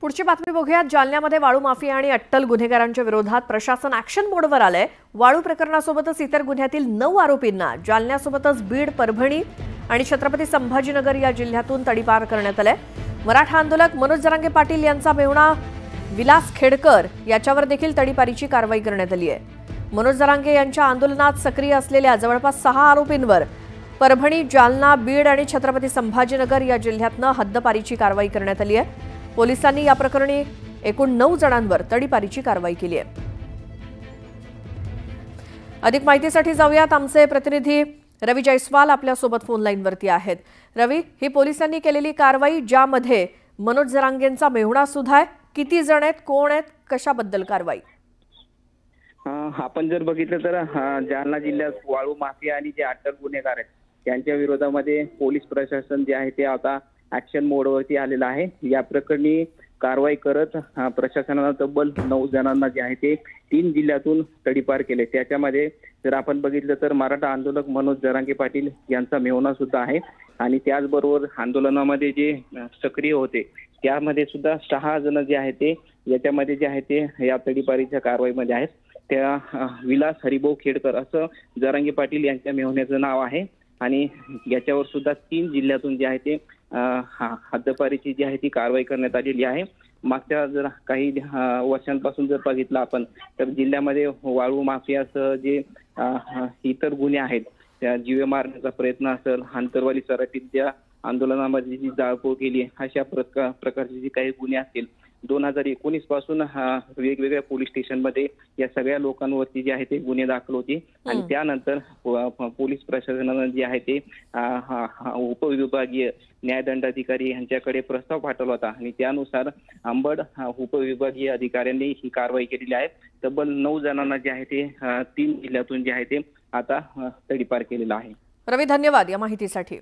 पुढची बातमी बघूयात। जालन्यामध्ये वाळू माफिया आणि अट्टल गुन्हेगारांच्या विरोधात प्रशासन ॲक्शन मोडवर आलंय। वाळू प्रकरणासोबतच इतर गुन्ह्यातील 9 आरोपींना जालन्यासोबतच बीड, परभणी आणि छत्रपती संभाजीनगर या जिल्ह्यातून तडीपार करण्यात आलंय। मराठा आंदोलक मनोज जरांगे पाटील यांचा मेहुणा विलास खेडकर याच्यावर देखील तडीपारीची कारवाई करण्यात आली आहे। मनोज जरांगे यांच्या आंदोलनात सक्रिय असलेल्या जवळपास 6 आरोपींवर परभणी, जालना, बीड आणि छत्रपती संभाजीनगर या जिल्ह्यातनं हद्दपारीची कारवाई करण्यात आली आहे। पोलिसांनी या प्रकरणी एकूण 9 जणांवर तडीपारीची कारवाई केली आहे। अधिक माहितीसाठी जाऊयात। आमचे प्रतिनिधी रवी जयस्वाल आपल्या सोबत फोन लाईनवरती आहेत। रवी, ही पोलिसांनी केलेली कारवाई ज्यामध्ये मनोज जरांगेंचा मेहुणा सुद्धा आहे, किती जण आहेत, कोण आहेत, कशाबद्दल कारवाई? आपण जर बघितलं तर जालना जिल्ह्यात वाळू माफिया आणि जे अटक गुन्हेगार आहेत त्यांच्या विरोधामध्ये पोलीस प्रशासन जे आहे ते आता ऍक्शन मोडवरती आलेलं आहे। या प्रकरणी कारवाई करत प्रशासनानं तब्बल 9 जणांना जे आहे ते 3 जिल्ह्यातून तडीपार केले। त्याच्यामध्ये जर आपण बघितलं तर मराठा आंदोलक मनोज जरांगे पाटील यांचा मेहुणा सुद्धा आहे आणि त्याचबरोबर आंदोलनामध्ये जे सक्रिय होते त्यामध्ये सुद्धा 6 जण जे आहे ते याच्यामध्ये जे आहे ते या तडीपारीच्या कारवाईमध्ये आहेत। त्या विलास हरिभाऊ खेडकर असं जरांगे पाटील यांच्या मेहुण्याचं नाव आहे आणि याच्यावर सुद्धा 3 जिल्ह्यातून जे आहे ते हद्दपारीची जी आहे ती कारवाई करण्यात आलेली आहे। मागच्या जर काही वर्षांपासून जर बघितलं आपण तर जिल्ह्यामध्ये वाळू माफियासह जे इतर गुन्हे आहेत, त्या जीवे मारण्याचा प्रयत्न असेल, आंतरवाली सराटीच्या आंदोलनामध्ये जी जाळपोळ केली अशा प्रकारचे जे काही गुन्हे असतील 2019 पासून वेगवेगळ्या पोलीस स्टेशनमध्ये या सगळ्या लोकांवरती जे आहे ते गुन्हे दाखल होते आणि त्यानंतर पोलीस प्रशासनानं जे आहे ते उपविभागीय न्यायदंडाधिकारी यांच्याकडे प्रस्ताव पाठवला होता आणि त्यानुसार अंबड उपविभागीय अधिकाऱ्यांनी ही कारवाई केलेली आहे। तब्बल 9 जणांना जे आहे ते 3 जिल्ह्यातून जे आहे ते आता तडीपार केलेलं आहे। रवी, धन्यवाद या माहितीसाठी।